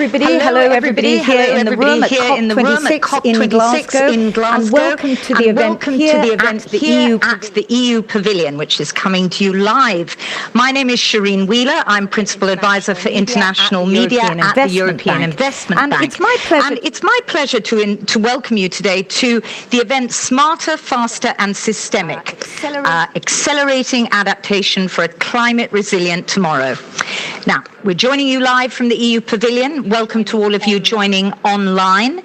everybody. Hello, everybody here in the room at COP26 in Glasgow. And welcome to the event here at the EU Pavilion, which is coming to you live. My name is Shireen Wheeler. I'm Principal Advisor for International Media at the European Investment Bank. And it's my pleasure to welcome you today to the event Smarter, Faster and Systemic, Accelerating Adaptation for a Climate Resilient Tomorrow. Now, we're joining you live from the EU Pavilion. Welcome to all of you joining online.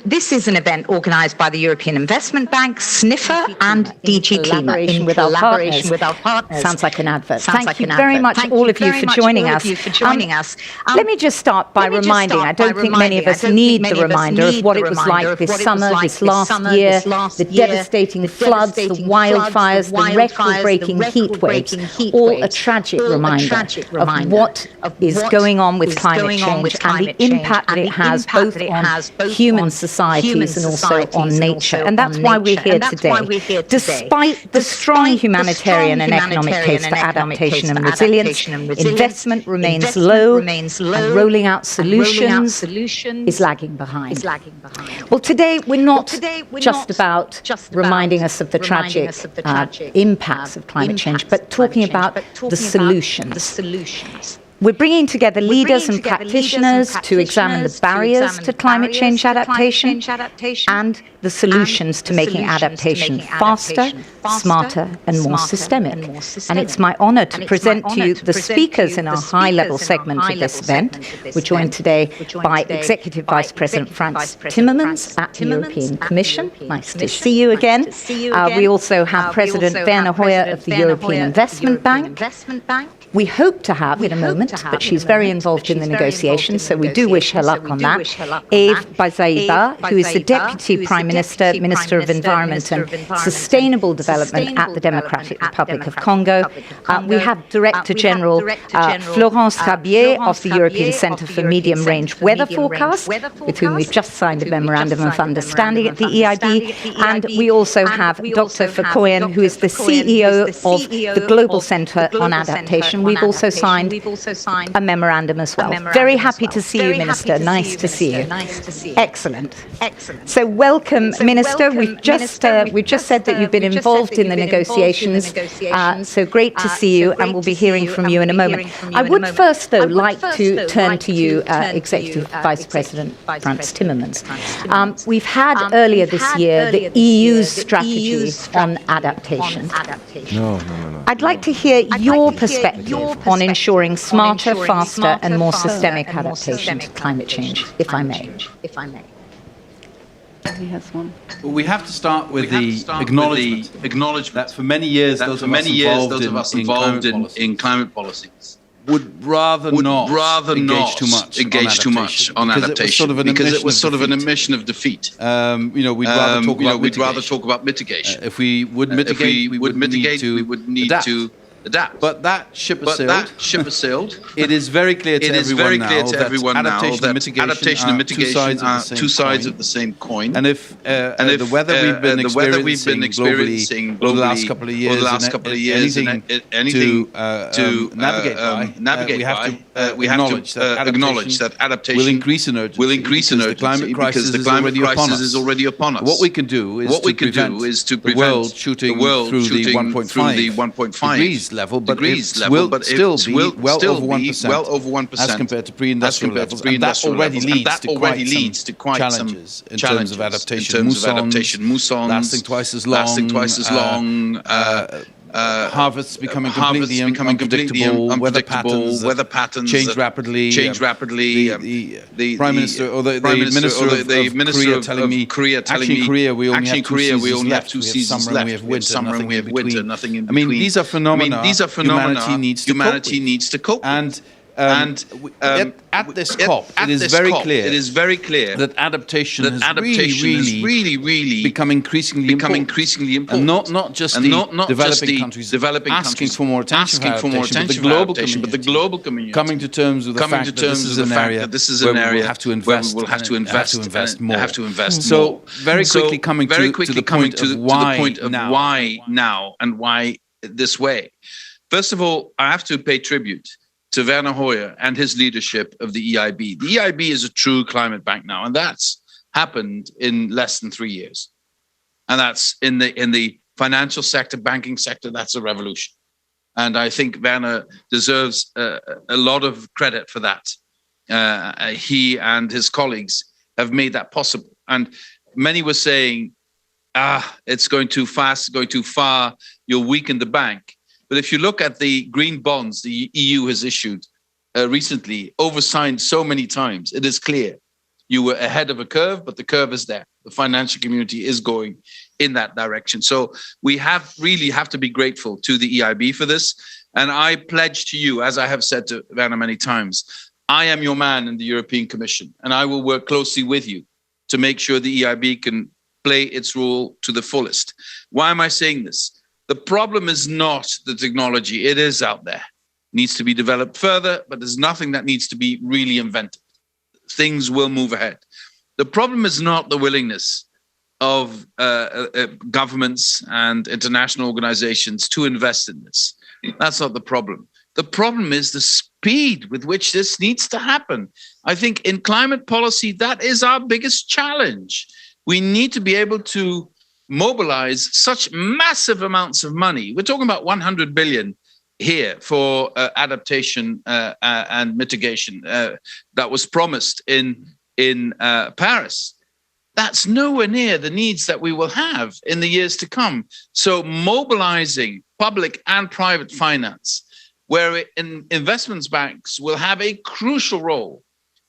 This is an event organised by the European Investment Bank, Sniffer and DG Klima in collaboration with our partners. Sounds like an advert. Thank you very much, all of you, for joining us. Let me just start by reminding, I don't think many of us need the reminder of what it was like this summer, this last year, the devastating floods, the wildfires, the record-breaking heat waves, all a tragic reminder of what is going on with climate change and the impact that it has both on human societies and also on nature. And that's why we're here today. Despite the strong humanitarian and economic case for adaptation and resilience, investment remains low and rolling out solutions is lagging behind. Well, today we're not just about reminding us of the tragic impacts of climate change, but talking about the solutions. We're bringing together leaders and practitioners to examine the barriers to climate change adaptation and the solutions to making adaptation faster, smarter and more systemic. And it's my honour to present to you the speakers in our high-level segment of this event. We're joined today by Executive Vice President Frans Timmermans at the European Commission. Nice to see you again. We also have President Werner Hoyer of the European Investment Bank. We hope to have in a moment, but she's very involved in the negotiations, so we do wish her luck on that. Eve Bazaiba, who is the Deputy Prime Minister, Minister of Environment and Sustainable Development at the Democratic Republic of Congo. We have Director General Florence Rabier of the European Centre for Medium Range Weather Forecast, with whom we've just signed a Memorandum of Understanding at the EIB. And we also have Dr. Verkooyen, who is the CEO of the Global Centre on Adaptation. We've also signed a memorandum as well. Very happy to see you, Minister. Nice to see you. Excellent. So welcome, Minister. We've just said that you've been involved in the negotiations. So great to see you, and we'll be hearing from you in a moment. I would first, though, like to turn to you, Executive Vice President Frans Timmermans. We've had earlier this year the EU's strategy on adaptation. I'd like to hear your perspective on ensuring smarter, faster and more systemic adaptation to climate change, if I may. We have to start with the acknowledgement that for many years those of us involved in climate policies would rather not engage too much on adaptation because it was sort of an admission of defeat. We'd rather talk about mitigation. If we would mitigate, we would need to adapt. But that ship has sailed. It is very clear to everyone now that adaptation and mitigation are two sides of the same coin. And if the weather we've been experiencing globally over the last couple of years, anything to navigate we have to acknowledge that adaptation will increase in urgency because the climate crisis is already upon us. What we can do is to prevent the world shooting through the 1.5 degrees level, but it will still be well over 1% as compared to pre-industrial levels, and that already leads to quite some challenges in terms of adaptation. Moussons lasting twice as long. Harvests becoming completely unpredictable, weather patterns change rapidly. The Prime Minister or the Minister of Korea telling me, Korea we only have two seasons left. We have summer and we have winter, nothing in between. I mean, these are phenomena humanity needs to cope with. And at this COP, it is very clear that adaptation has really become increasingly important. And not just the developing countries asking for more attention but the global community coming to terms with the fact that this is an area where we'll have to invest more. So very quickly coming to the point of why now and why this way. First of all, I have to pay tribute to Werner Hoyer and his leadership of the EIB. The EIB is a true climate bank now, and that's happened in less than 3 years. And that's in the financial sector, banking sector, that's a revolution. And I think Werner deserves a lot of credit for that. He and his colleagues have made that possible. And many were saying, it's going too fast, going too far, you'll weaken the bank. But if you look at the green bonds the EU has issued recently, oversigned so many times, it is clear you were ahead of a curve, but the curve is there. The financial community is going in that direction. So we really have to be grateful to the EIB for this. And I pledge to you, as I have said to Werner many times, I am your man in the European Commission, and I will work closely with you to make sure the EIB can play its role to the fullest. Why am I saying this? The problem is not the technology. It is out there. It needs to be developed further, but there's nothing that needs to be really invented. Things will move ahead. The problem is not the willingness of governments and international organizations to invest in this. That's not the problem. The problem is the speed with which this needs to happen. I think in climate policy, that is our biggest challenge. We need to be able to mobilize such massive amounts of money. We're talking about 100 billion here for adaptation and mitigation that was promised in Paris. That's nowhere near the needs that we will have in the years to come. So mobilizing public and private finance, where investment banks will have a crucial role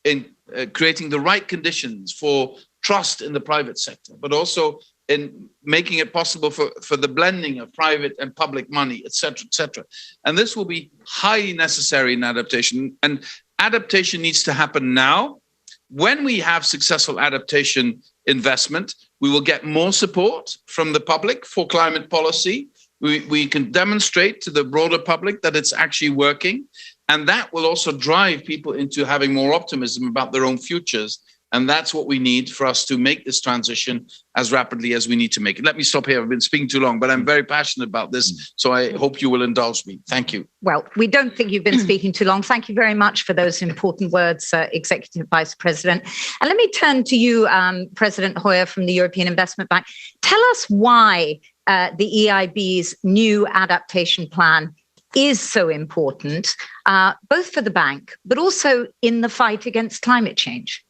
in creating the right conditions for trust in the private sector, but also in making it possible for the blending of private and public money, et cetera, et cetera. And this will be highly necessary in adaptation. And adaptation needs to happen now. When we have successful adaptation investment, we will get more support from the public for climate policy. We can demonstrate to the broader public that it's actually working. And that will also drive people into having more optimism about their own futures. And that's what we need for us to make this transition as rapidly as we need to make it. Let me stop here. I've been speaking too long, but I'm very passionate about this. So I hope you will indulge me. Thank you. Well, we don't think you've been speaking too long. Thank you very much for those important words, Executive Vice President. And let me turn to you, President Hoyer from the European Investment Bank. Tell us why the EIB's new adaptation plan is so important, both for the bank, but also in the fight against climate change.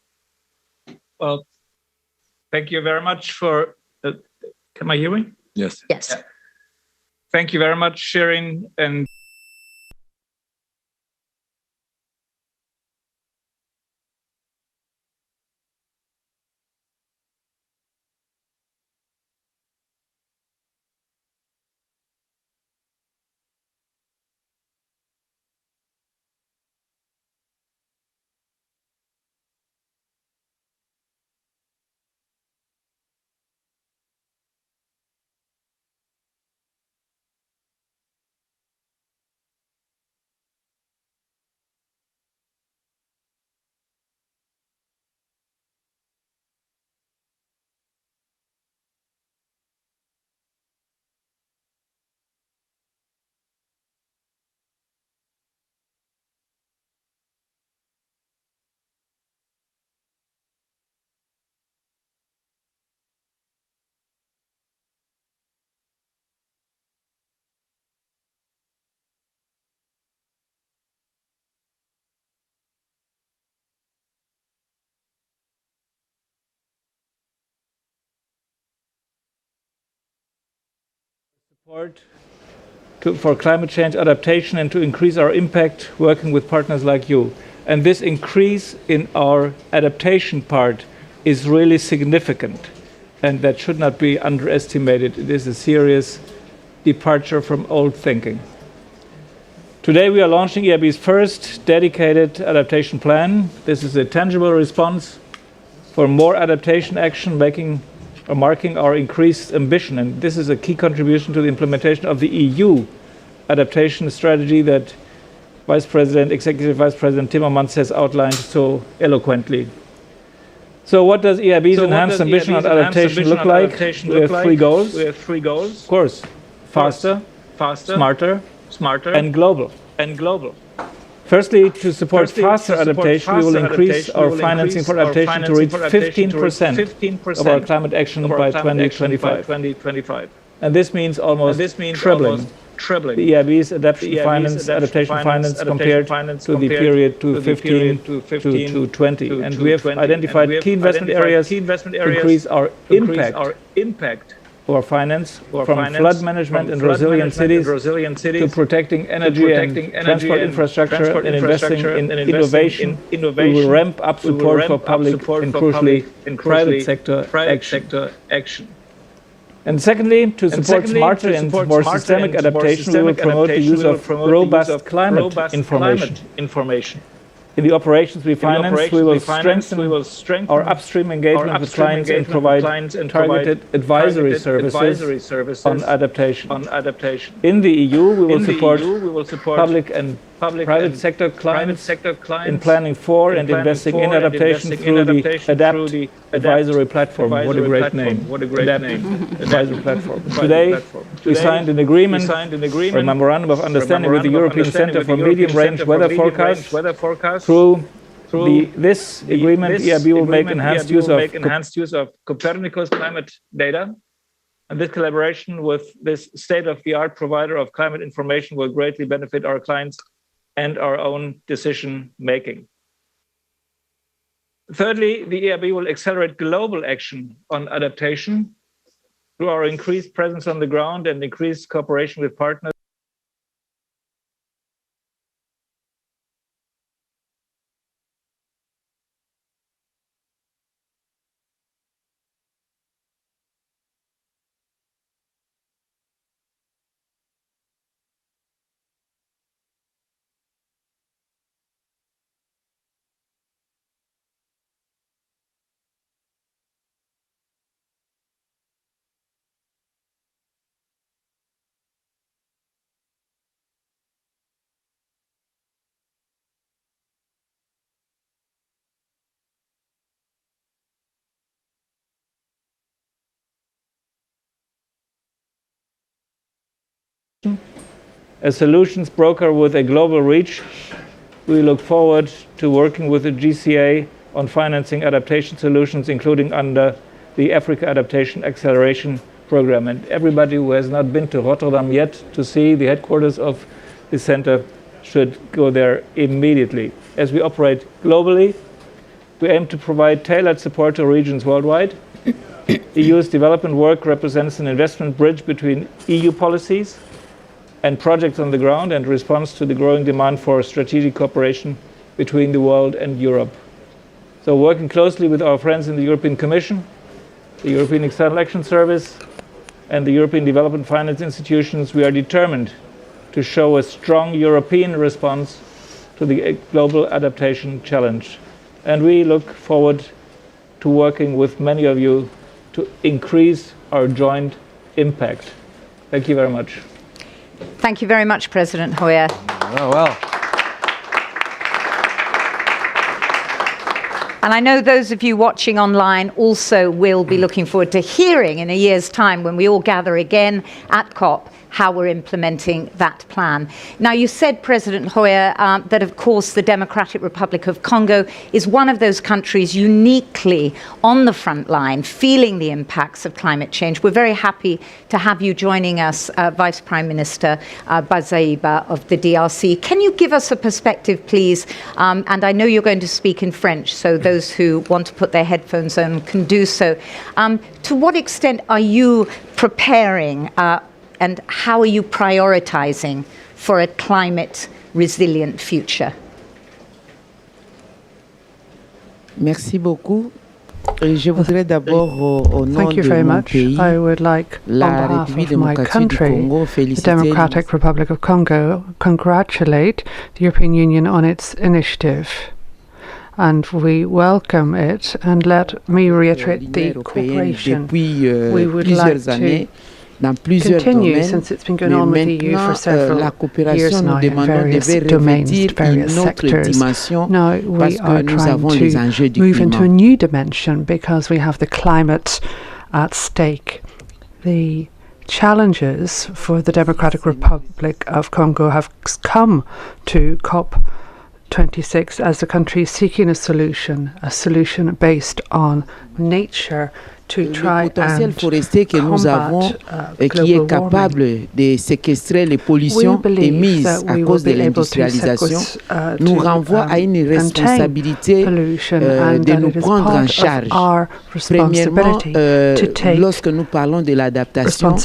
Well, thank you very much for, can I hear me? Yes. Yes. Yeah. Thank you very much, Shirin, and support for climate change adaptation and to increase our impact working with partners like you. And this increase in our adaptation part is really significant, and that should not be underestimated. It is a serious departure from old thinking. Today we are launching EIB's first dedicated adaptation plan. This is a tangible response for more adaptation action, marking our increased ambition. And this is a key contribution to the implementation of the EU adaptation strategy that Executive Vice President Timmermans has outlined so eloquently. So what does EIB's enhanced ambition on adaptation look like? We have three goals. Of course, faster, smarter, and global. Firstly, to support faster adaptation, we will increase our financing for adaptation to reach 15% of our climate action by 2025. And this means almost tripling the EIB's adaptation finance compared to the period 2015 to 2020. And we have identified key investment areas to increase our impact our finance from flood management in resilient cities to protecting energy and transport infrastructure and investing in innovation. We will ramp up support for public and crucially private sector action. And secondly, to support smarter and more systemic adaptation, we will promote the use of robust climate information. In the operations we finance, we will strengthen our upstream engagement with clients and provide targeted advisory services on adaptation. In the EU, we will support public and private sector clients in planning for and investing in adaptation through the ADAPT advisory platform. What a great name. ADAPT advisory platform. Today, we signed an agreement, or a memorandum of understanding with the European Centre for Medium-Range Weather Forecasts. Through this agreement, EIB will make enhanced use of Copernicus climate data. And this collaboration with this state-of-the-art provider of climate information will greatly benefit our clients and our own decision-making. Thirdly, the EIB will accelerate global action on adaptation through our increased presence on the ground and increased cooperation with partners. A solutions broker with a global reach, we look forward to working with the GCA on financing adaptation solutions, including under the Africa Adaptation Acceleration Program. And everybody who has not been to Rotterdam yet to see the headquarters of the center should go there immediately. As we operate globally, we aim to provide tailored support to regions worldwide. EU's development work represents an investment bridge between EU policies and projects on the ground and responds to the growing demand for strategic cooperation between the world and Europe. So working closely with our friends in the European Commission, the European External Action Service, and the European Development Finance institutions, we are determined to show a strong European response to the global adaptation challenge. And we look forward to working with many of you to increase our joint impact. Thank you very much. Thank you very much, President Hoyer. Oh, well. And I know those of you watching online also will be looking forward to hearing in a year's time, when we all gather again at COP, how we're implementing that plan. Now, you said, President Hoyer, that of course the Democratic Republic of Congo is one of those countries uniquely on the front line, feeling the impacts of climate change. We're very happy to have you joining us, Vice Prime Minister Bazaiba of the DRC. Can you give us a perspective, please? And I know you're going to speak in French, so those who want to put their headphones on can do so. To what extent are you preparing and how are you prioritizing for a climate resilient future? Merci beaucoup. Je voudrais d'abord, au nom Thank you de very mon much. pays, I would like, on la behalf République of my démocratique du country, Congo, the féliciter Democratic Republic of Congo, congratulate the European Union on its initiative. And we welcome it, and let me reiterate the cooperation we would like to continue, since it's been going on with the EU for several years now in various domains, various sectors. Now we are trying to move into a new dimension because we have the climate at stake. The challenges for the Democratic Republic of Congo have come to COP 26 as the country seeking a solution based on nature to try potentiel and forestier que nous avons qui est capable de séquestrer les pollutions émises à cause de l'industrialisation nous renvoie à une responsabilité de nous prendre en charge. Premièrement, lorsque nous parlons de l'adaptation,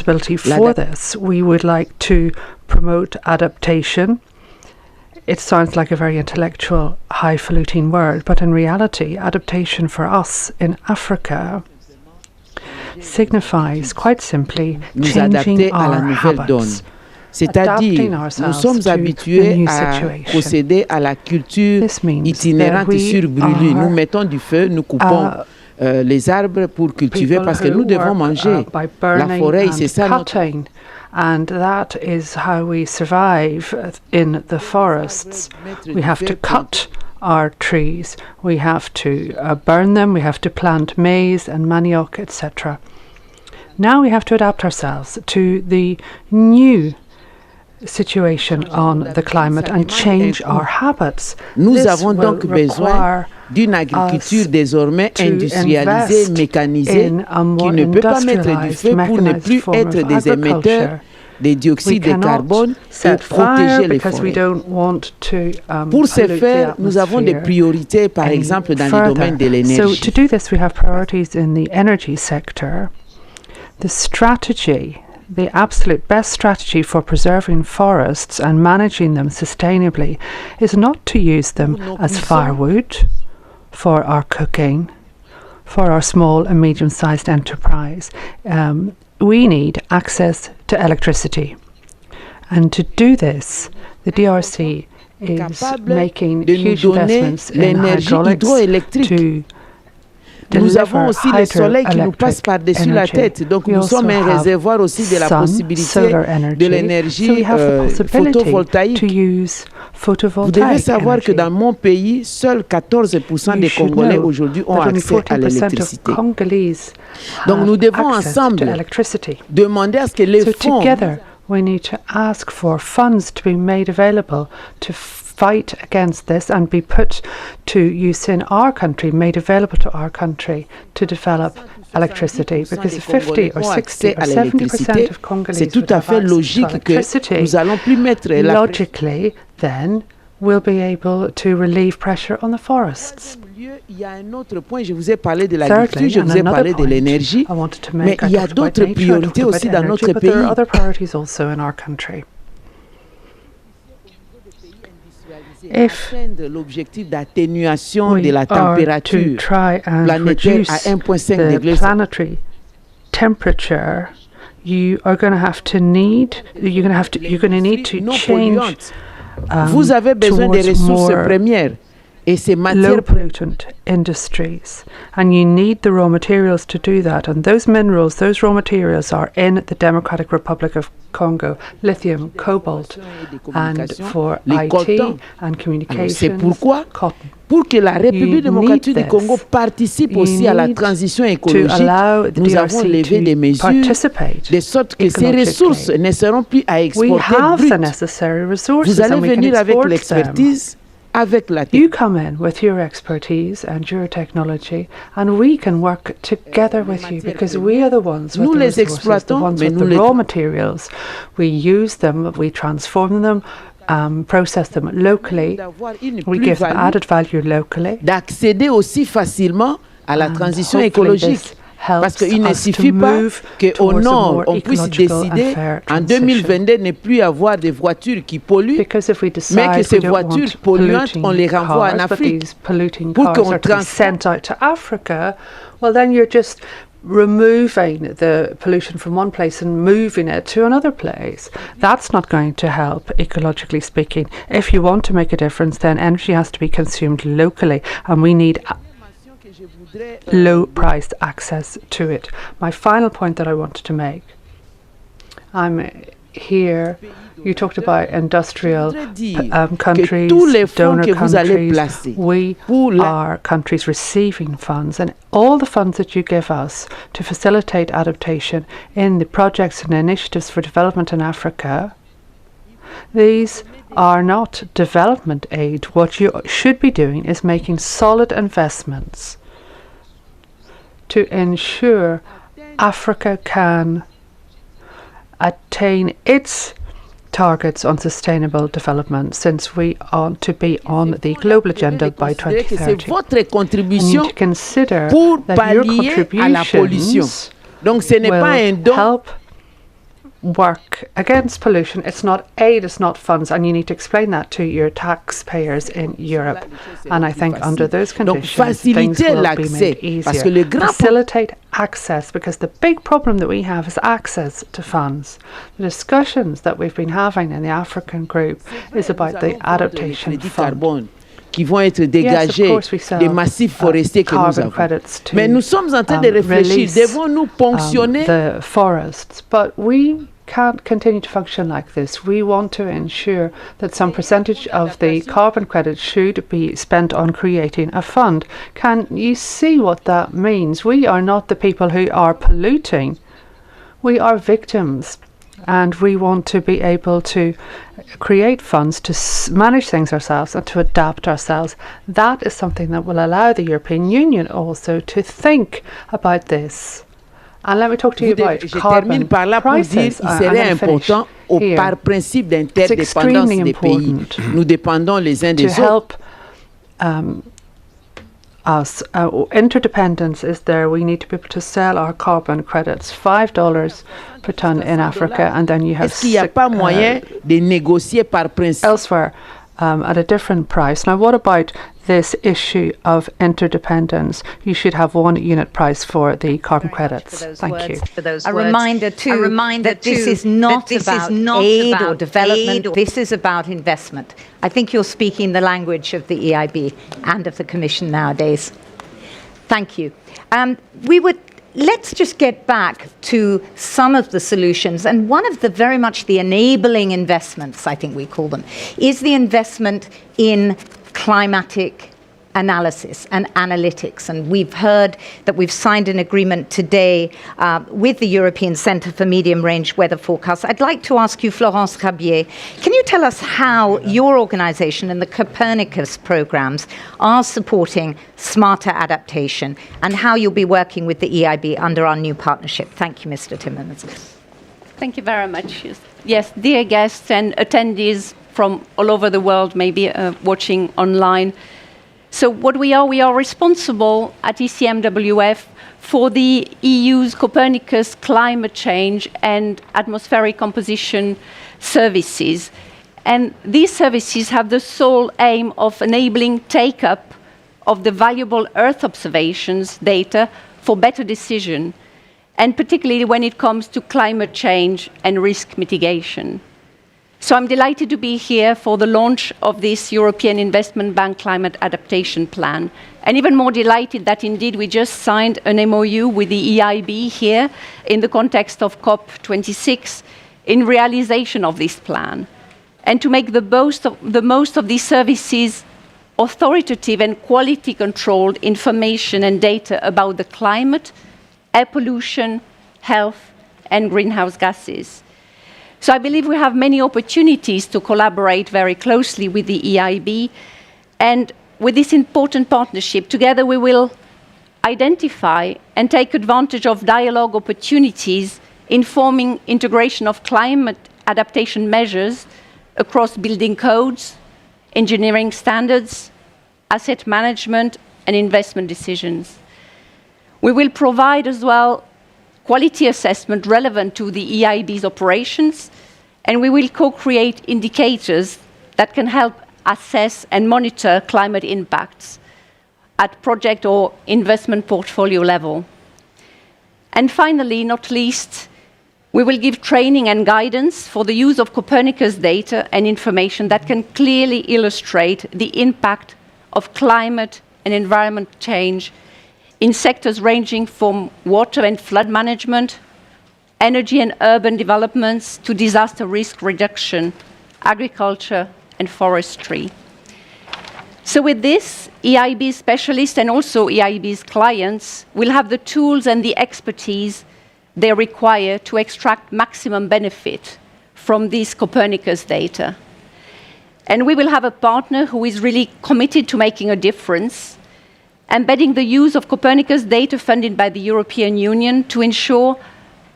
we would like to promote adaptation. It sounds like a very intellectual, highfalutin word, but in reality, adaptation for us in Africa signifies quite simply changing our habits. C'est-à-dire, nous sommes habitués à procéder à la culture itinérante sur brûlure. Nous mettons du feu, nous coupons les arbres pour cultiver parce que nous devons manger. La forêt, c'est ça notre... And that is how we survive in the forests. We have to cut our trees, we have to burn them, we have to plant maize and manioc, etc. Now we have to adapt ourselves to the new situation on the climate and change our habits. Nous avons donc besoin d'une agriculture désormais industrialisée, mécanisée, qui ne peut pas mettre du feu pour ne plus être des émetteurs de dioxyde de carbone et protéger les forêts. Pour ce faire, nous avons des priorités, par exemple, dans le domaine de l'énergie. So to do this, we have priorities in the energy sector. The strategy, the absolute best strategy for preserving forests and managing them sustainably is not to use them as firewood for our cooking, for our small and medium-sized enterprise. We need access to electricity. And to do this, the DRC is making huge investments in hydraulics to Nous avons aussi le soleil qui nous passe par-dessus la tête. Donc, nous sommes un réservoir aussi de la possibilité de l'énergie photovoltaïque. Vous devez savoir que dans mon pays, seuls 14% des Congolais aujourd'hui ont accès à l'électricité. Donc, nous devons ensemble demander à ce que les fonds... we need to ask for funds to be made available to fight against this and be put to use in our country, made available to our country to develop electricity, because 50 or 60 or 70% of Congolese c'est tout à fait logique que nous allons plus mettre logically then we'll be able to relieve pressure on the forests. Il y a un autre point, je vous ai parlé de l'agriculture, je vous ai parlé de l'énergie, mais il y a d'autres priorités aussi dans notre pays. There are other priorities also in our country. If l'objectif d'atténuation de la température planétaire à 1,5 degré, planetary temperature, you're going to need to change. Vous avez besoin des ressources premières. Low pollutant industries, and you need the raw materials to do that, and those minerals, those raw materials are in the Democratic Republic of Congo: lithium, cobalt, and for IT and communications. C'est pourquoi, cotton. Pour que la République démocratique du Congo participe aussi à la transition écologique, nous avons levé des mesures de sorte que ces ressources ne seront plus à exporter brutes. Vous allez venir avec l'expertise, avec la You come in with your expertise and your technology, and we can work together with you, because we are the ones with the resources, the ones with the raw materials. We use them, we transform them, process them locally. We give them added value locally. D'accéder aussi facilement à la transition écologique. Parce qu'il ne suffit pas qu'au nord, on puisse décider en 2022 ne plus avoir de voitures qui polluent, mais que ces voitures polluantes, on les renvoie en Afrique pour qu'on sent out to Africa. Well, then you're just removing the pollution from one place and moving it to another place. That's not going to help, ecologically speaking. If you want to make a difference, then energy has to be consumed locally, and we need low-priced access to it. My final point that I wanted to make, I'm here, you talked about industrial countries, donor countries. We are countries receiving funds, and all the funds that you give us to facilitate adaptation in the projects and initiatives for development in Africa These are not development aid. What you should be doing is making solid investments to ensure Africa can attain its targets on sustainable development, since we are to be on the global agenda by 2030. And you need to consider that your contributions will help work against pollution. It's not aid, it's not funds, and you need to explain that to your taxpayers in Europe. And I think under those conditions, things will be made easier. Facilitate access, because the big problem that we have is access to funds. The discussions that we've been having in the African group is about the adaptation fund. Qui vont être dégagés des massifs forestiers que nous avons. Mais nous sommes en train de réfléchir, devons-nous ponctionner the forests? But we can't continue to function like this. We want to ensure that some percentage of the carbon credits should be spent on creating a fund. Can you see what that means? We are not the people who are polluting. We are victims. And we want to be able to create funds to manage things ourselves and to adapt ourselves. That is something that will allow the European Union also to think about this. And let me talk to you about carbon prices. Il serait important par principe d'interdépendance des pays. Nous dépendons les uns des autres. Us. Interdependence is there. We need to be able to sell our carbon credits, $5 per ton in Africa, and then you have elsewhere at a different price. Now, what about this issue of interdependence? You should have one unit price for the carbon credits. Thank you. A reminder too that this is not about aid or development. This is about investment. I think you're speaking the language of the EIB and of the Commission nowadays. Thank you. Let's just get back to some of the solutions. And one of the very much the enabling investments, I think we call them, is the investment in climatic analysis and analytics. And we've heard that we've signed an agreement today with the European Centre for Medium Range Weather Forecasts. I'd like to ask you, Florence Rabier, can you tell us how your organisation and the Copernicus programmes are supporting smarter adaptation and how you'll be working with the EIB under our new partnership? Thank you, Mr. Timmermans. Thank you very much. Yes, dear guests and attendees from all over the world, maybe watching online. So what we are responsible at ECMWF for the EU's Copernicus climate change and atmospheric composition services. And these services have the sole aim of enabling take-up of the valuable Earth observations data for better decision, and particularly when it comes to climate change and risk mitigation. So I'm delighted to be here for the launch of this European Investment Bank Climate Adaptation Plan, and even more delighted that indeed we just signed an MOU with the EIB here in the context of COP26 in realization of this plan, and to make the most of these services authoritative and quality-controlled information and data about the climate, air pollution, health, and greenhouse gases. So I believe we have many opportunities to collaborate very closely with the EIB, and with this important partnership, together we will identify and take advantage of dialogue opportunities informing integration of climate adaptation measures across building codes, engineering standards, asset management, and investment decisions. We will provide as well quality assessment relevant to the EIB's operations, and we will co-create indicators that can help assess and monitor climate impacts at project or investment portfolio level. And finally, not least, we will give training and guidance for the use of Copernicus data and information that can clearly illustrate the impact of climate and environment change in sectors ranging from water and flood management, energy and urban developments, to disaster risk reduction, agriculture and forestry. So with this, EIB specialists and also EIB's clients will have the tools and the expertise they require to extract maximum benefit from this Copernicus data. And we will have a partner who is really committed to making a difference, embedding the use of Copernicus data funded by the European Union to ensure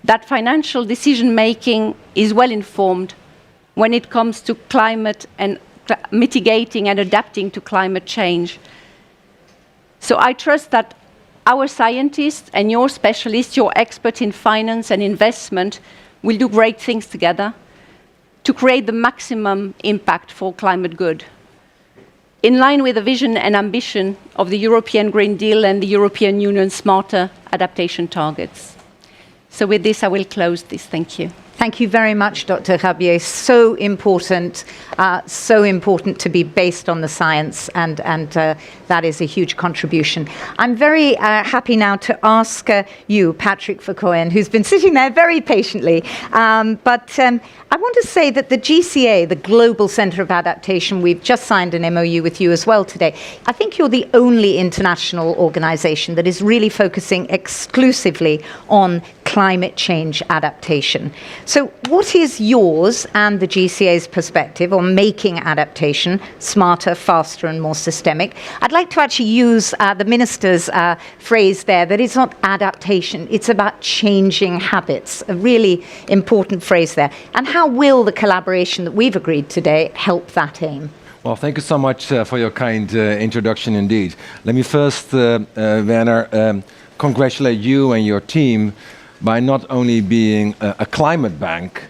that financial decision-making is well-informed when it comes to climate and mitigating and adapting to climate change. So I trust that our scientists and your specialists, your experts in finance and investment, will do great things together to create the maximum impact for climate good, in line with the vision and ambition of the European Green Deal and the European Union's smarter adaptation targets. So with this, I will close this. Thank you. Thank you very much, Dr. Rabier. So important to be based on the science, and that is a huge contribution. I'm very happy now to ask you, Patrick Vercoyen, who's been sitting there very patiently, but I want to say that the GCA, the Global Centre of Adaptation, we've just signed an MOU with you as well today. I think you're the only international organisation that is really focusing exclusively on climate change adaptation. So what is yours and the GCA's perspective on making adaptation smarter, faster and more systemic? I'd like to actually use the Minister's phrase there, that it's not adaptation, it's about changing habits, a really important phrase there. And how will the collaboration that we've agreed today help that aim? Well, thank you so much for your kind introduction indeed. Let me first, Werner, congratulate you and your team by not only being a climate bank,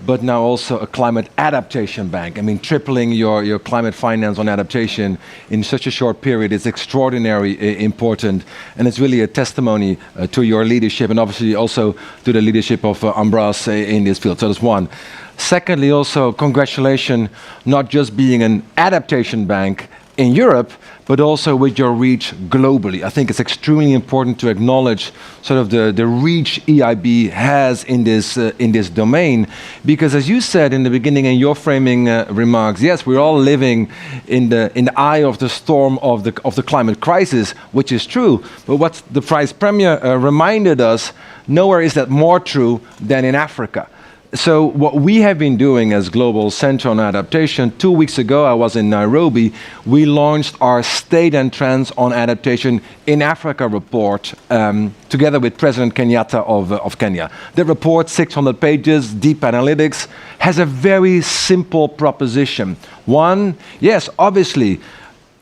but now also a climate adaptation bank. I mean, tripling your climate finance on adaptation in such a short period is extraordinarily important, and it's really a testimony to your leadership, and obviously also to the leadership of Ambras in this field. So that's one. Secondly, also congratulations, not just being an adaptation bank in Europe, but also with your reach globally. I think it's extremely important to acknowledge sort of the reach EIB has in this domain, because as you said in the beginning in your framing remarks, yes, we're all living in the eye of the storm of the climate crisis, which is true. But what the Vice Premier reminded us, nowhere is that more true than in Africa. So what we have been doing as Global Centre on Adaptation, 2 weeks ago I was in Nairobi, we launched our State and Trends on Adaptation in Africa report together with President Kenyatta of Kenya. The report, 600 pages, deep analytics, has a very simple proposition. One, yes, obviously,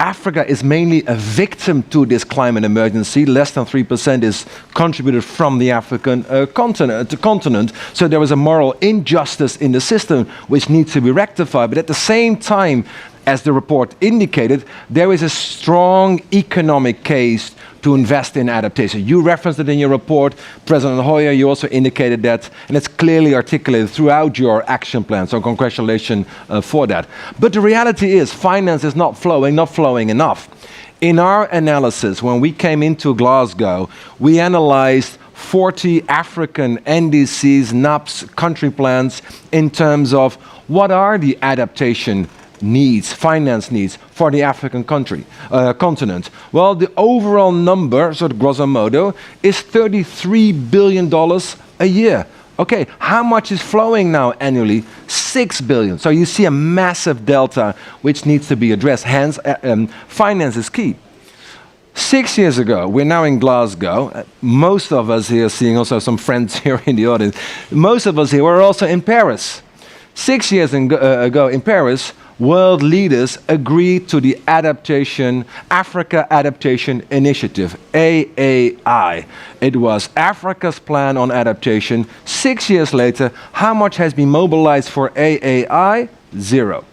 Africa is mainly a victim to this climate emergency. Less than 3% is contributed from the African continent. So there is a moral injustice in the system which needs to be rectified. But at the same time, as the report indicated, there is a strong economic case to invest in adaptation. You referenced it in your report, President Hoyer, you also indicated that, and it's clearly articulated throughout your action plan, so congratulations for that. But the reality is, finance is not flowing enough. In our analysis, when we came into Glasgow, we analyzed 40 African NDCs, NAPs, country plans in terms of what are the adaptation needs, finance needs for the African continent. Well, the overall number, sort of grosso modo, is $33 billion a year. Okay, how much is flowing now annually? $6 billion. So you see a massive delta which needs to be addressed. Hence, finance is key. 6 years ago, we're now in Glasgow. Most of us here, seeing also some friends here in the audience, most of us here were also in Paris. 6 years ago in Paris, world leaders agreed to the Africa Adaptation Initiative, AAI. It was Africa's plan on adaptation. 6 years later, how much has been mobilized for AAI? Zero.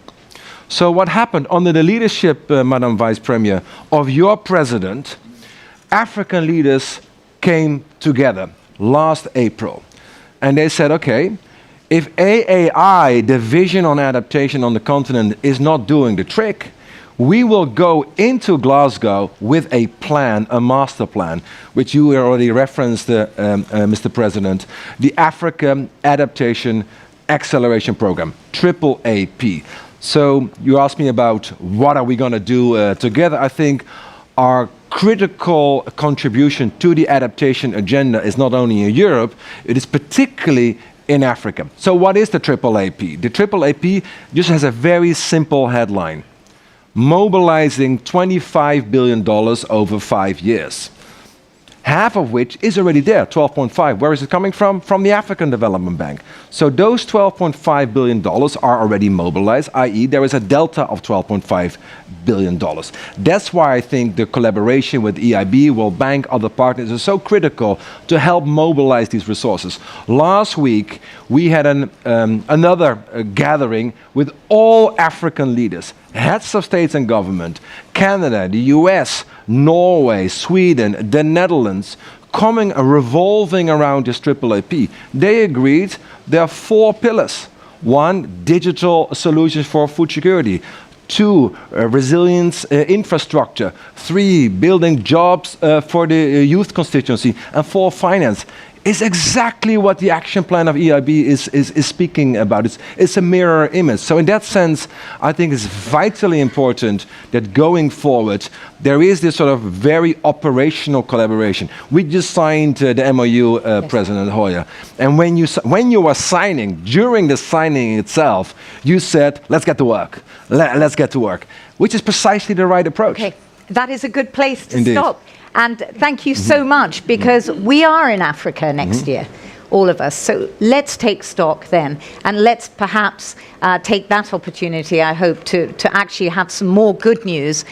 So what happened under the leadership, Madam Vice Premier, of your president, African leaders came together last April. And they said, okay, if AAI, the vision on adaptation on the continent, is not doing the trick, we will go into Glasgow with a plan, a master plan, which you already referenced, Mr. President, the Africa Adaptation Acceleration Program, AAAP. So you asked me about what are we going to do together. I think our critical contribution to the adaptation agenda is not only in Europe, it is particularly in Africa. So what is the AAAP? The AAAP just has a very simple headline: mobilizing $25 billion over 5 years. Half of which is already there, 12.5. Where is it coming from? From the African Development Bank. So those $12.5 billion are already mobilized, i.e. there is a delta of $12.5 billion. That's why I think the collaboration with EIB, World Bank, other partners is so critical to help mobilize these resources. Last week, we had another gathering with all African leaders, heads of states and government, Canada, the US, Norway, Sweden, the Netherlands, coming revolving around this AAAP. They agreed there are 4 pillars. 1, digital solutions for food security. 2, resilience infrastructure. 3, building jobs for the youth constituency. And 4, finance. Is exactly what the action plan of EIB is speaking about. It's a mirror image. So in that sense, I think it's vitally important that going forward, there is this sort of very operational collaboration. We just signed the MOU, yes. President Hoyer. And when you were signing, during the signing itself, you said, let's get to work. Let's get to work, which is precisely the right approach. Okay, that is a good place to Indeed. Stop. And thank you so much, because we are in Africa next year, all of us. So let's take stock then, and let's perhaps take that opportunity, I hope, to actually have some more good news.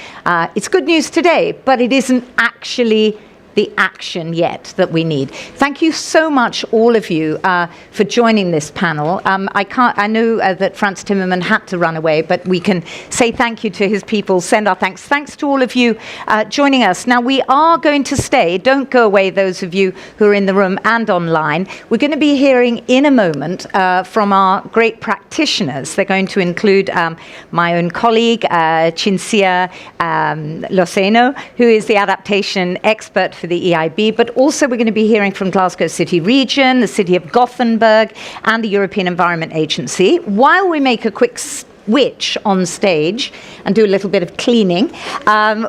It's good news today, but it isn't actually the action yet that we need. Thank you so much, all of you, for joining this panel. I know that Frans Timmermans had to run away, but we can say thank you to his people, send our thanks. Thanks to all of you joining us. Now, we are going to stay. Don't go away, those of you who are in the room and online. We're going to be hearing in a moment from our great practitioners. They're going to include my own colleague, Cinzia Loseno, who is the adaptation expert for the EIB, but also we're going to be hearing from Glasgow City Region, the City of Gothenburg, and the European Environment Agency. While we make a quick switch on stage and do a little bit of cleaning,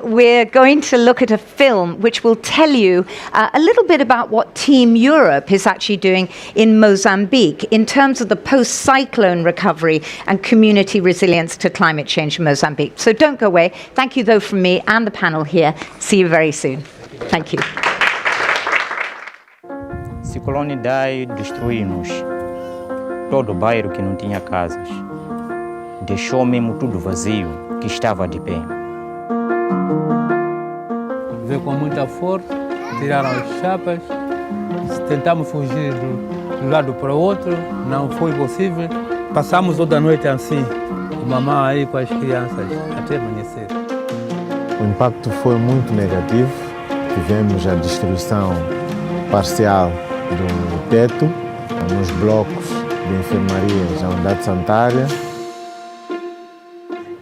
we're going to look at a film which will tell you a little bit about what Team Europe is actually doing in Mozambique in terms of the post-cyclone recovery and community resilience to climate change in Mozambique. So don't go away. Thank you, though, from me and the panel here. See you very soon. Thank you. Ciclone Idai destruiu-nos todo o bairro que não tinha casas. Deixou mesmo tudo vazio, que estava de pé. Veio com muita força, tiraram as chapas, tentamos fugir do lado para o outro, não foi possível. Passamos toda a noite assim, a mamãe aí com as crianças, até amanhecer. O impacto foi muito negativo. Tivemos a destruição parcial do teto, nos blocos de enfermarias, a unidade sanitária.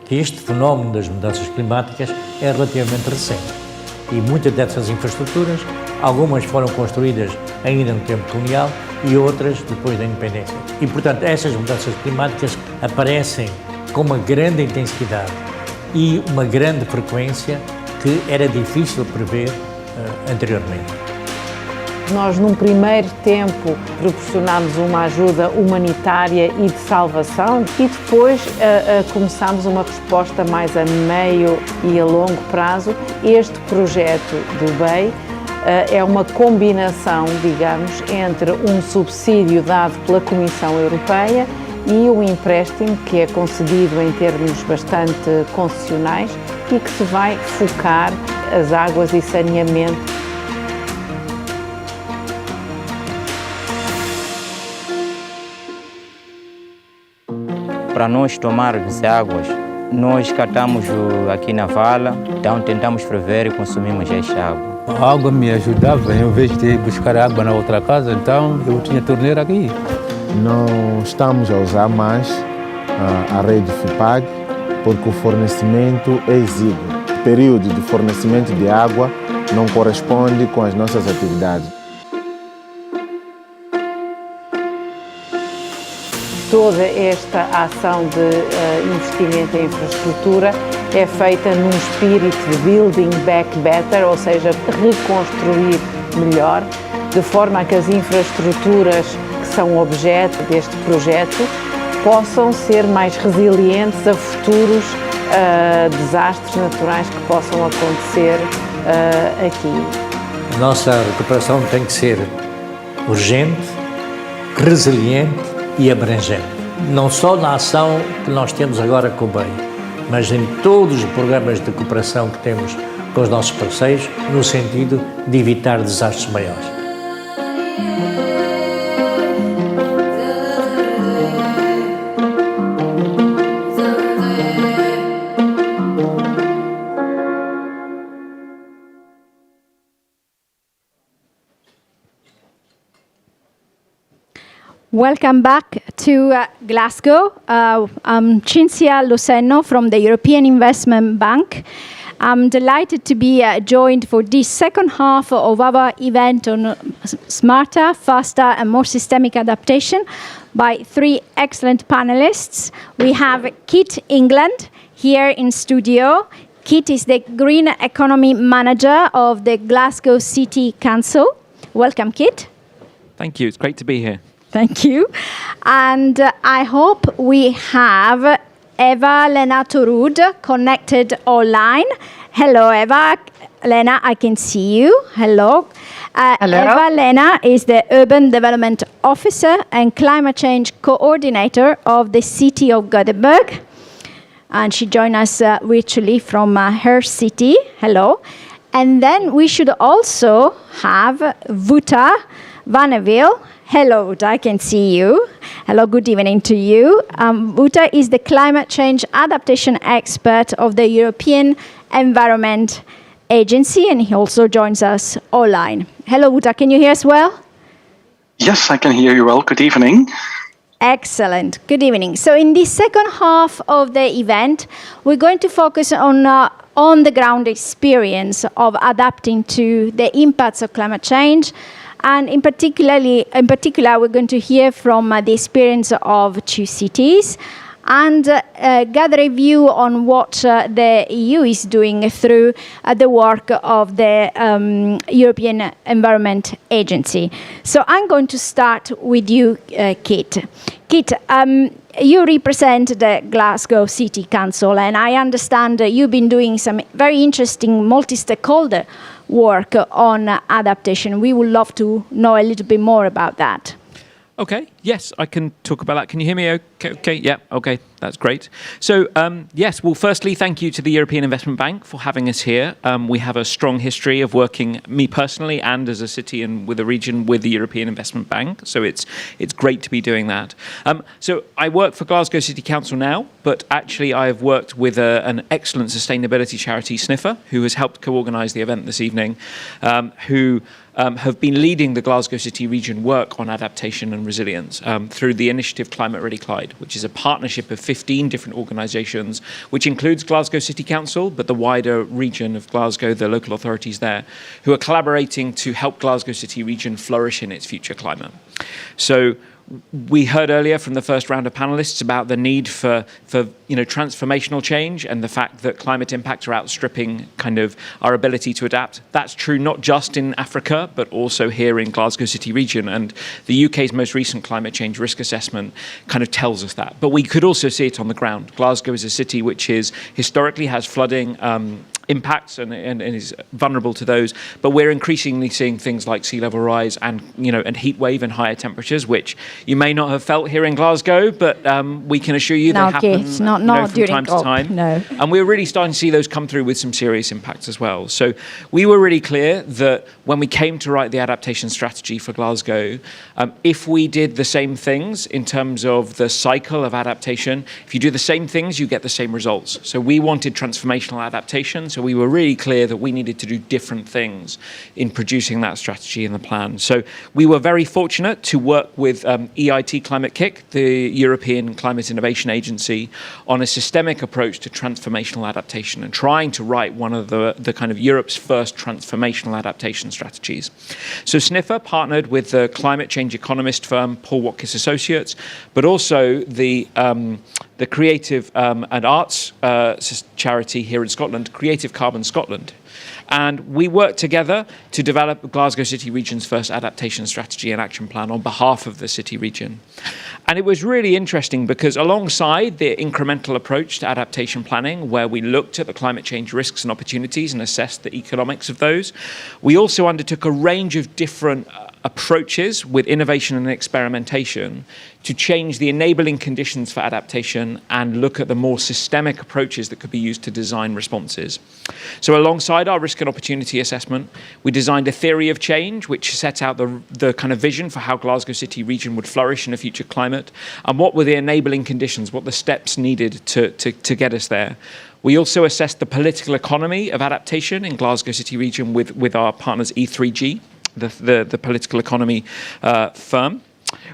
Que este fenómeno das mudanças climáticas é relativamente recente e muitas dessas infraestruturas, algumas foram construídas ainda no tempo colonial e outras depois da independência. E, portanto, essas mudanças climáticas aparecem com uma grande intensidade e uma grande frequência que era difícil prever anteriormente. Nós, num primeiro tempo, proporcionámos uma ajuda humanitária e de salvação e depois começámos uma resposta mais a meio e a longo prazo. Este projeto do BEI é uma combinação, digamos, entre um subsídio dado pela Comissão Europeia e um empréstimo que é concedido em termos bastante concessionais e que se vai focar as águas e saneamento. Para nós tomarmos águas, nós catamos aqui na vala, então tentamos prever e consumimos esta água. A água me ajudava, em vez de ir buscar água na outra casa, então eu tinha torneira aqui. Não estamos a usar mais a rede FIPAG porque o fornecimento é exíguo. O período de fornecimento de água não corresponde com as nossas atividades. Toda esta ação de investimento em infraestrutura é feita num espírito de building back better, ou seja, reconstruir melhor, de forma a que as infraestruturas que são objeto deste projeto possam ser mais resilientes a futuros desastres naturais que possam acontecer aqui. A nossa recuperação tem que ser urgente, resiliente e abrangente. Não só na ação que nós temos agora com o BEI, mas em todos os programas de cooperação que temos com os nossos parceiros, no sentido de evitar desastres maiores. Welcome back to Glasgow. I'm Cinzia Losenno from the European Investment Bank. I'm delighted to be joined for this second half of our event on smarter, faster and more systemic adaptation by three excellent panelists. We have Kit England here in studio. Kit is the Green Economy Manager of the Glasgow City Council. Welcome, Kit. Thank you. It's great to be here. Thank you. And I hope we have Eva Lena Torud connected online. Hello, Eva. Lena, I can see you. Hello. Hello. Eva Lena is the Urban Development Officer and Climate Change Coordinator of the City of Gothenburg. And she joined us virtually from her city. Hello. And then we should also have Vuta Vaneville. Hello, Vuta, I can see you. Hello, good evening to you. Vuta is the climate change adaptation expert of the European Environment Agency, and he also joins us online. Hello, Vuta, can you hear us well? Yes, I can hear you well. Good evening. Excellent. Good evening. So in the second half of the event, we're going to focus on the ground experience of adapting to the impacts of climate change. And in particular, we're going to hear from the experience of two cities and gather a view on what the EU is doing through the work of the European Environment Agency. So I'm going to start with you, Kit. Kit, you represent the Glasgow City Council, and I understand you've been doing some very interesting multi-stakeholder work on adaptation. We would love to know a little bit more about that. Okay, yes, I can talk about that. Can you hear me okay? Yeah, okay, that's great. So, yes, well, firstly, thank you to the European Investment Bank for having us here. We have a strong history of working, me personally and as a city and with a region, with the European Investment Bank. So it's great to be doing that. So I work for Glasgow City Council now, but actually I've worked with an excellent sustainability charity, Sniffer, who has helped co-organise the event this evening, who have been leading the Glasgow City region work on adaptation and resilience through the initiative Climate Ready Clyde, which is a partnership of 15 different organisations, which includes Glasgow City Council, but the wider region of Glasgow, the local authorities there, who are collaborating to help Glasgow City region flourish in its future climate. So we heard earlier from the first round of panelists about the need for transformational change and the fact that climate impacts are outstripping kind of our ability to adapt. That's true not just in Africa, but also here in Glasgow City region. And the UK's most recent climate change risk assessment kind of tells us that. But we could also see it on the ground. Glasgow is a city which historically has flooding impacts and is vulnerable to those, but we're increasingly seeing things like sea level rise and heat wave and higher temperatures, which you may not have felt here in Glasgow, but we can assure you they happen from time to time. No. And we're really starting to see those come through with some serious impacts as well. So we were really clear that when we came to write the adaptation strategy for Glasgow, if we did the same things in terms of the cycle of adaptation, if you do the same things, you get the same results. So we wanted transformational adaptation. So we were really clear that we needed to do different things in producing that strategy and the plan. So we were very fortunate to work with EIT Climate Kick, the European Climate Innovation Agency, on a systemic approach to transformational adaptation and trying to write one of the kind of Europe's first transformational adaptation strategies. So Sniffer partnered with the climate change economist firm Paul Watkins Associates, but also the creative and arts charity here in Scotland, Creative Negative Carbon Scotland. And we worked together to develop Glasgow City Region's first adaptation strategy and action plan on behalf of the city region. And it was really interesting because alongside the incremental approach to adaptation planning, where we looked at the climate change risks and opportunities and assessed the economics of those, we also undertook a range of different approaches with innovation and experimentation to change the enabling conditions for adaptation and look at the more systemic approaches that could be used to design responses. So alongside our risk and opportunity assessment, we designed a theory of change which set out the kind of vision for how Glasgow City Region would flourish in a future climate and what were the enabling conditions, what the steps needed to get us there. We also assessed the political economy of adaptation in Glasgow City Region with our partners E3G, the political economy firm.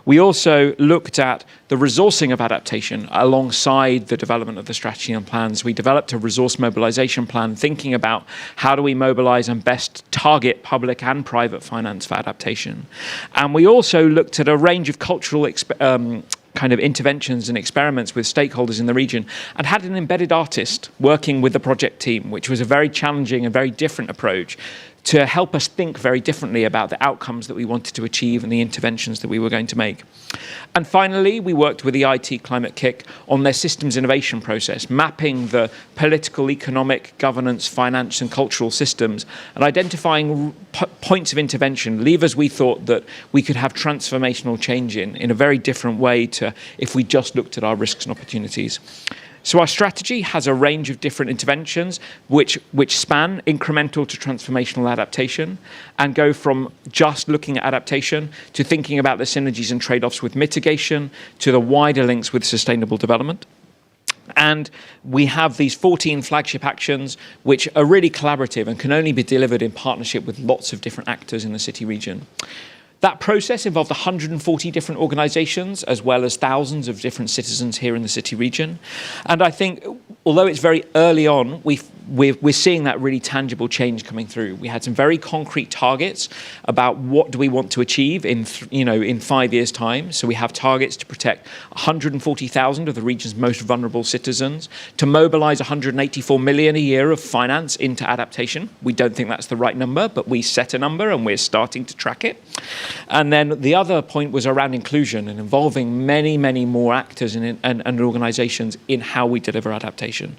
We also looked at the resourcing of adaptation alongside the development of the strategy and plans. We developed a resource mobilization plan thinking about how do we mobilize and best target public and private finance for adaptation. And we also looked at a range of cultural kind of interventions and experiments with stakeholders in the region and had an embedded artist working with the project team, which was a very challenging and very different approach to help us think very differently about the outcomes that we wanted to achieve and the interventions that we were going to make. And finally, we worked with the IT Climate Kick on their systems innovation process, mapping the political, economic, governance, finance and cultural systems and identifying points of intervention, levers we thought that we could have transformational change in a very different way to if we just looked at our risks and opportunities. So our strategy has a range of different interventions which span incremental to transformational adaptation and go from just looking at adaptation to thinking about the synergies and trade-offs with mitigation to the wider links with sustainable development. And we have these 14 flagship actions which are really collaborative and can only be delivered in partnership with lots of different actors in the city region. That process involved 140 different organisations, as well as thousands of different citizens here in the city region. And I think, although it's very early on, we're seeing that really tangible change coming through. We had some very concrete targets about what do we want to achieve in 5 years' time. So we have targets to protect 140,000 of the region's most vulnerable citizens, to mobilise 184 million a year of finance into adaptation. We don't think that's the right number, but we set a number and we're starting to track it. And then the other point was around inclusion and involving many, many more actors and organisations in how we deliver adaptation.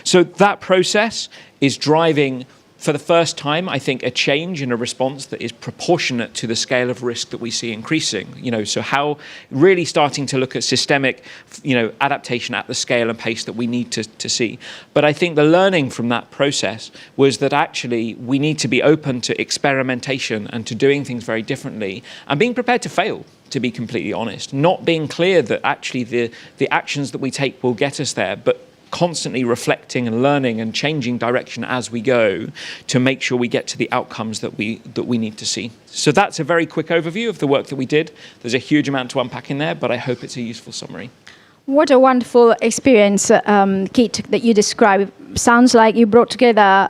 So that process is driving, for the first time, I think, a change in a response that is proportionate to the scale of risk that we see increasing. So how really starting to look at systemic, adaptation at the scale and pace that we need to see. But I think the learning from that process was that actually we need to be open to experimentation and to doing things very differently and being prepared to fail, to be completely honest. Not being clear that actually the actions that we take will get us there, but constantly reflecting and learning and changing direction as we go to make sure we get to the outcomes that we need to see. So that's a very quick overview of the work that we did. There's a huge amount to unpack in there, but I hope it's a useful summary. What a wonderful experience, Kit, that you described. Sounds like you brought together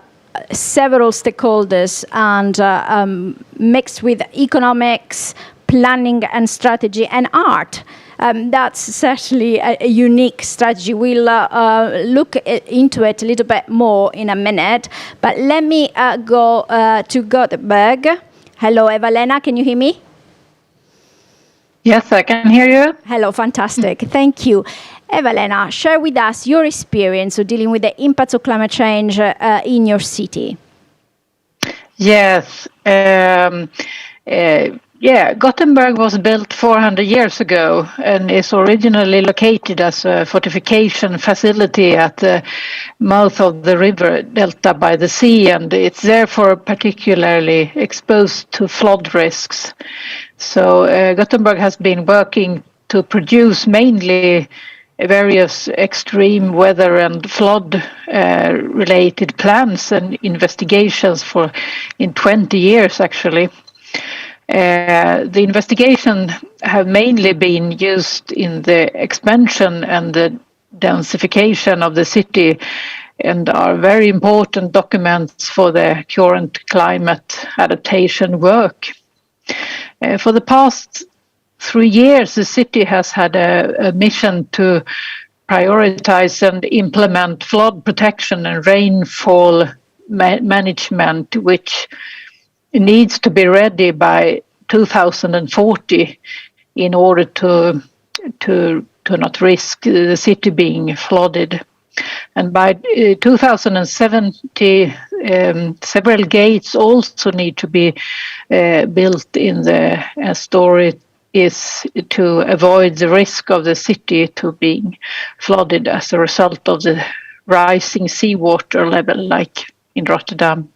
several stakeholders and mixed with economics, planning and strategy and art. That's certainly a unique strategy. We'll look into it a little bit more in a minute. But let me go to Gothenburg. Hello, Eva-Lena, can you hear me? Yes, I can hear you. Hello, fantastic. Thank you. Eva-Lena, share with us your experience of dealing with the impacts of climate change in your city. Yes. Gothenburg was built 400 years ago and is originally located as a fortification facility at the mouth of the river delta by the sea, and it's therefore particularly exposed to flood risks. So Gothenburg has been working to produce mainly various extreme weather and flood related plans and investigations in 20 years actually. The investigation have mainly been used in the expansion and the densification of the city and are very important documents for the current climate adaptation work. For the past 3 years, the city has had a mission to prioritize and implement flood protection and rainfall management, which needs to be ready by 2040 in order to not risk the city being flooded. And by 2070, several gates also need to be built in the story is to avoid the risk of the city to being flooded as a result of the rising seawater level, like in Rotterdam.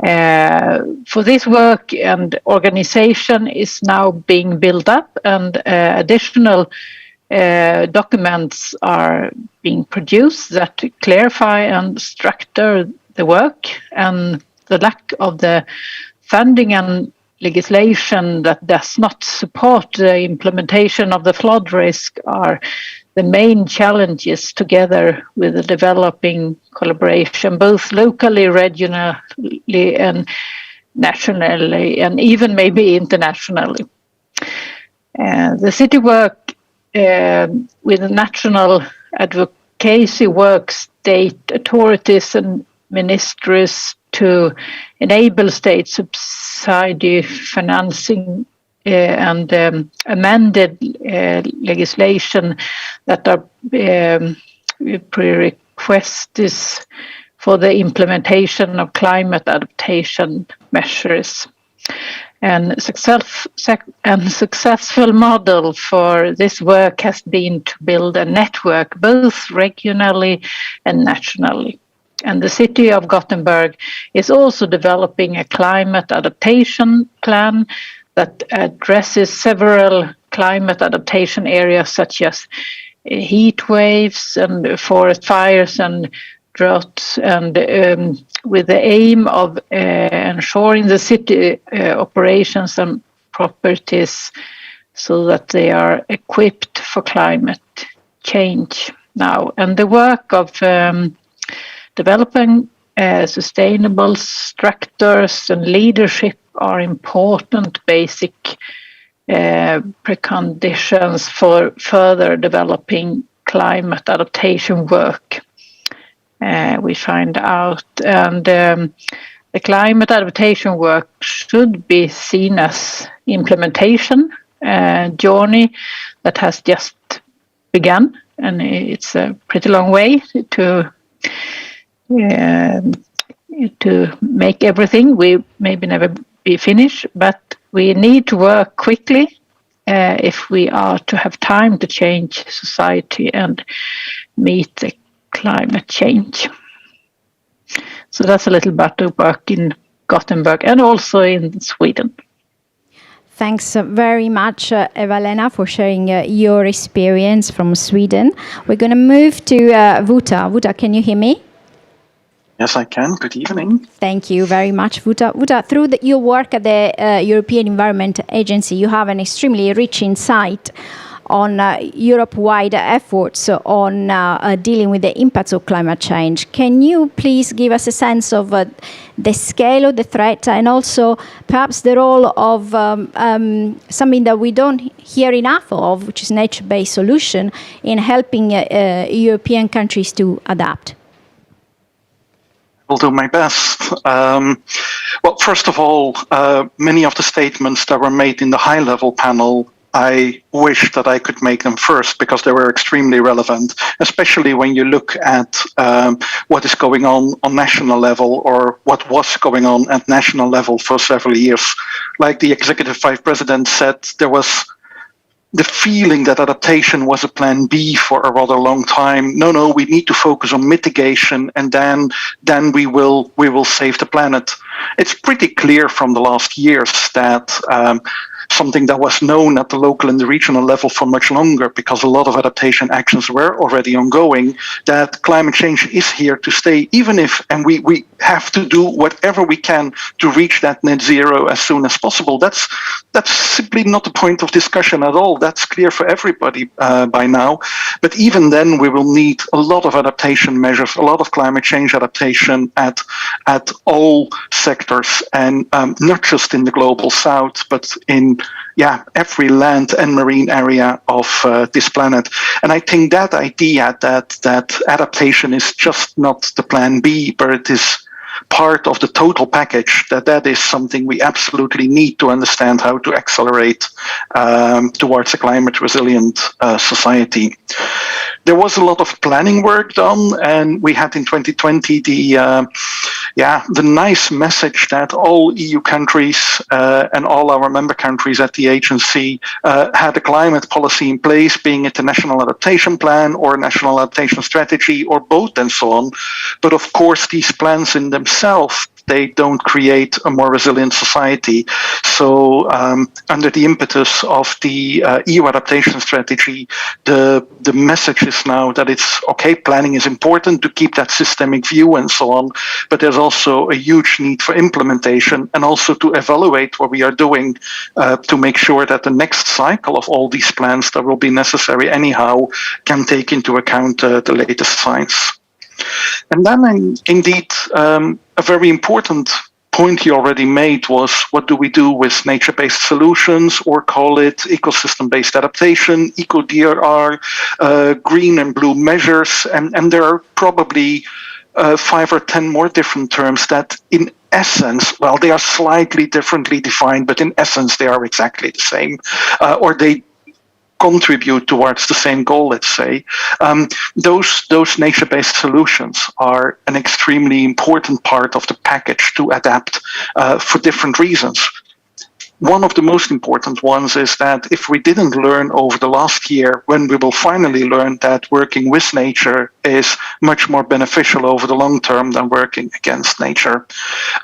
For this work and organization is now being built up, and additional documents are being produced that clarify and structure the work, and the lack of the funding and legislation that does not support the implementation of the flood risk are the main challenges, together with the developing collaboration, both locally, regionally, and nationally, and even maybe internationally. The city work with national advocacy work, state authorities and ministries to enable state subsidy financing and amended legislation that are prerequisites for the implementation of climate adaptation measures. And successful model for this work has been to build a network both regionally and nationally. And the city of Gothenburg is also developing a climate adaptation plan that addresses several climate adaptation areas such as heat waves and forest fires and droughts, and with the aim of ensuring the city operations and properties so that they are equipped for climate change now. And the work of developing sustainable structures and leadership are important basic preconditions for further developing climate adaptation work. We find out, and the climate adaptation work should be seen as implementation journey that has just begun, and it's a pretty long way to make everything. We maybe never be finished, but we need to work quickly if we are to have time to change society and meet the climate change. So that's a little about the work in Gothenburg and also in Sweden. Thanks very much, Eva-Lena, for sharing your experience from Sweden. We're going to move to Vuta. Vuta, can you hear me? Yes, I can. Good evening. Thank you very much, Vuta. Vuta, through your work at the European Environment Agency, you have an extremely rich insight on Europe-wide efforts on dealing with the impacts of climate change. Can you please give us a sense of the scale of the threat, and also perhaps the role of something that we don't hear enough of, which is nature-based solution, in helping European countries to adapt? I'll do my best. Well, first of all, many of the statements that were made in the high-level panel, I wish that I could make them first because they were extremely relevant, especially when you look at what is going on national level, or what was going on at national level for several years. Like the Executive Vice President said, there was the feeling that adaptation was a plan B for a rather long time. No, we need to focus on mitigation, and then we will save the planet. It's pretty clear from the last years that something that was known at the local and the regional level for much longer, because a lot of adaptation actions were already ongoing, that climate change is here to stay, even if, and we have to do whatever we can to reach that net zero as soon as possible. That's simply not the point of discussion at all. That's clear for everybody by now. But even then, we will need a lot of adaptation measures, a lot of climate change adaptation at all sectors, and not just in the global south, but in every land and marine area of this planet. And I think that idea that adaptation is just not the plan B, but it is part of the total package, that is something we absolutely need to understand how to accelerate towards a climate resilient society. There was a lot of planning work done, and we had in 2020 the nice message that all EU countries and all our member countries at the agency had a climate policy in place, being it a national adaptation plan or a national adaptation strategy or both and so on. But of course, these plans in themselves, they don't create a more resilient society. So under the impetus of the EU adaptation strategy, the message is now that it's okay, planning is important to keep that systemic view and so on, but there's also a huge need for implementation and also to evaluate what we are doing to make sure that the next cycle of all these plans that will be necessary anyhow can take into account the latest science. And then indeed, a very important point you already made was, what do we do with nature-based solutions, or call it ecosystem-based adaptation, eco-DRR, green and blue measures, and there are probably 5 or 10 more different terms that in essence, well, they are slightly differently defined, but in essence they are exactly the same, or they contribute towards the same goal, let's say. Those nature-based solutions are an extremely important part of the package to adapt for different reasons. One of the most important ones is that if we didn't learn over the last year, when we will finally learn that working with nature is much more beneficial over the long term than working against nature.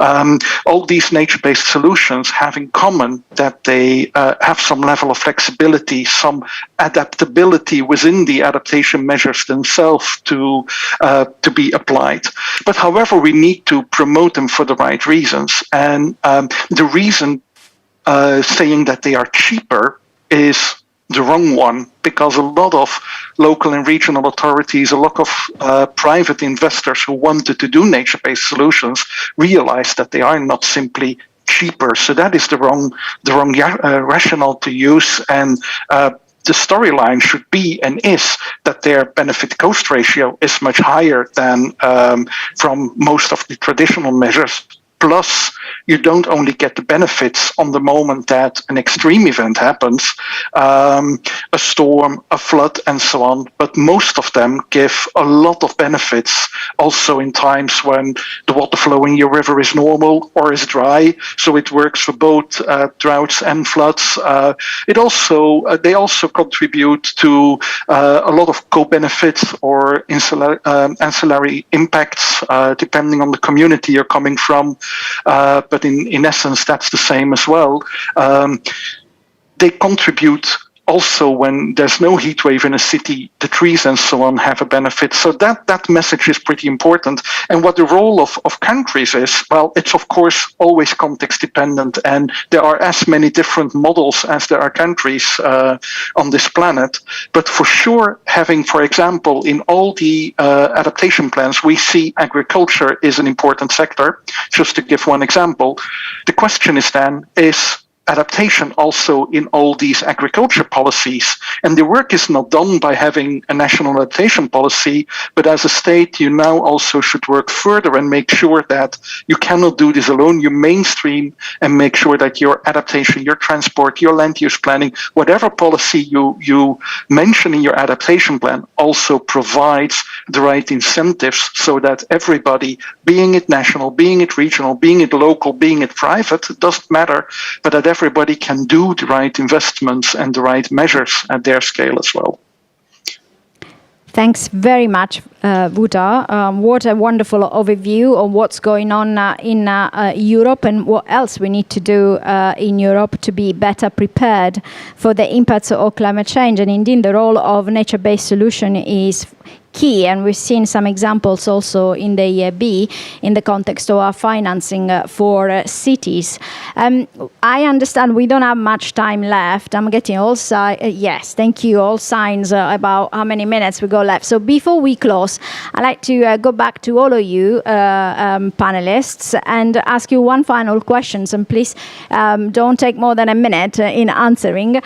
All these nature-based solutions have in common that they have some level of flexibility, some adaptability within the adaptation measures themselves to be applied. But however, we need to promote them for the right reasons. And the reason saying that they are cheaper is the wrong one, because a lot of local and regional authorities, a lot of private investors who wanted to do nature-based solutions realized that they are not simply cheaper. So that is the wrong rationale to use, and the storyline should be and is that their benefit-cost ratio is much higher than from most of the traditional measures. Plus, you don't only get the benefits on the moment that an extreme event happens, a storm, a flood, and so on, but most of them give a lot of benefits also in times when the water flow in your river is normal or is dry. So it works for both droughts and floods. They also contribute to a lot of co-benefits or ancillary impacts, depending on the community you're coming from. But in essence, that's the same as well. They contribute also when there's no heat wave in a city, the trees and so on have a benefit. So that message is pretty important. And what the role of countries is, well, it's of course always context dependent, and there are as many different models as there are countries on this planet. But for sure, having, for example, in all the adaptation plans, we see agriculture is an important sector. Just to give one example, the question is then, is adaptation also in all these agriculture policies? And the work is not done by having a national adaptation policy, but as a state, you now also should work further and make sure that you cannot do this alone. You mainstream and make sure that your adaptation, your transport, your land use planning, whatever policy you mention in your adaptation plan also provides the right incentives so that everybody, being it national, being it regional, being it local, being it private, it doesn't matter, but that everybody can do the right investments and the right measures at their scale as well. Thanks very much, Wouter. What a wonderful overview of what's going on in Europe and what else we need to do in Europe to be better prepared for the impacts of climate change. And indeed, the role of nature-based solution is key, and we've seen some examples also in the EIB in the context of our financing for cities. I understand we don't have much time left. I'm getting all yes, thank you, all signs about how many minutes we got left. So before we close, I'd like to go back to all of you panelists and ask you one final question, and please don't take more than a minute in answering.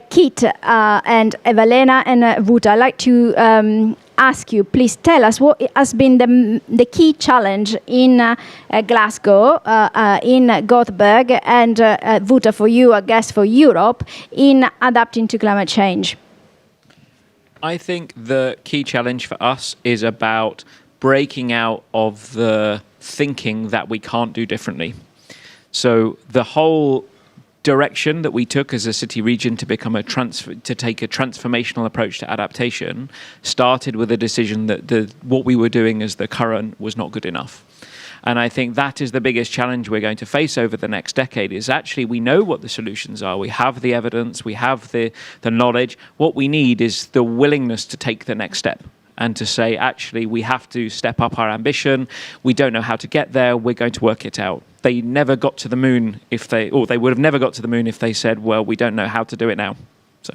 Kit and Evelena and Wouter, I'd like to ask you, please tell us what has been the key challenge in Glasgow, in Gothenburg, and Wouter, for you, I guess, for Europe, in adapting to climate change. I think the key challenge for us is about breaking out of the thinking that we can't do differently. So the whole direction that we took as a city region to become to take a transformational approach to adaptation started with a decision that what we were doing as the current was not good enough. And I think that is the biggest challenge we're going to face over the next decade, is actually we know what the solutions are. We have the evidence, we have the knowledge. What we need is the willingness to take the next step and to say, actually, we have to step up our ambition. We don't know how to get there. We're going to work it out. They never got to the moon they would have never got to the moon if they said, well, we don't know how to do it now. So.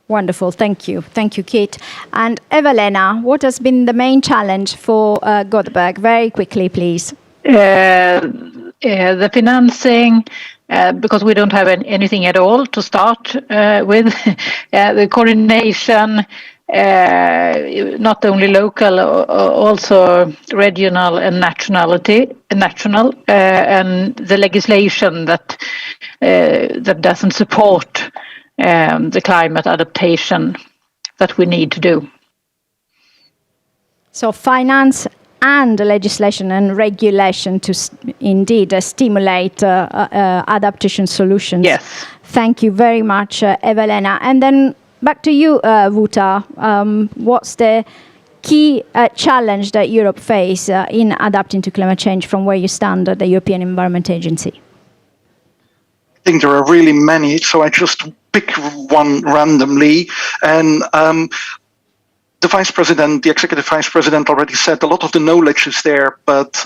Wonderful. Thank you. Thank you, Kate. And Eva-Lena, what has been the main challenge for Gothenburg? Very quickly, please. The financing, because we don't have anything at all to start with. The coordination, not only local, also regional and national, and the legislation that doesn't support the climate adaptation that we need to do. So finance and legislation and regulation to indeed stimulate adaptation solutions. Yes. Thank you very much, Eva-Lena. And then back to you, Wouter. What's the key challenge that Europe faces in adapting to climate change from where you stand at the European Environment Agency? I think there are really many, so I just pick one randomly. And the executive vice president already said a lot of the knowledge is there, but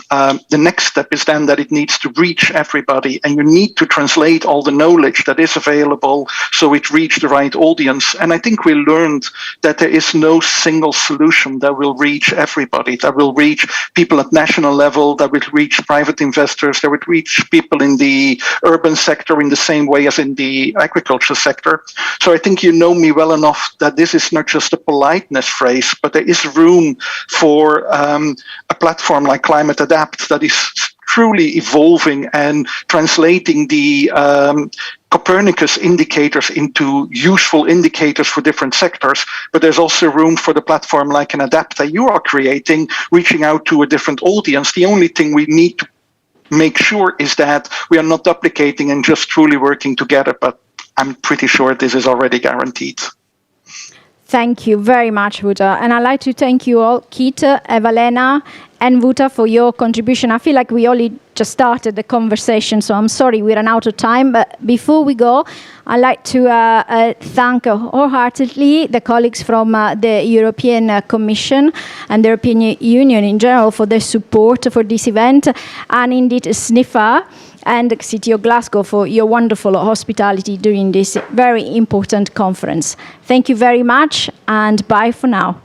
the next step is then that it needs to reach everybody, and you need to translate all the knowledge that is available so it reaches the right audience. And I think we learned that there is no single solution that will reach everybody, that will reach people at national level, that will reach private investors, that will reach people in the urban sector in the same way as in the agriculture sector. So I think you know me well enough that this is not just a politeness phrase, but there is room for a platform like Climate Adapt that is truly evolving and translating the Copernicus indicators into useful indicators for different sectors. But there's also room for the platform like an Adapt that you are creating, reaching out to a different audience. The only thing we need to make sure is that we are not duplicating and just truly working together, but I'm pretty sure this is already guaranteed. Thank you very much, Wouter. And I'd like to thank you all, Kate, Eva-Lena, and Wouter, for your contribution. I feel like we only just started the conversation, so I'm sorry we ran out of time. But before we go, I'd like to thank wholeheartedly the colleagues from the European Commission and the European Union in general for their support for this event, and indeed SNIFA and the City of Glasgow for your wonderful hospitality during this very important conference. Thank you very much, and bye for now.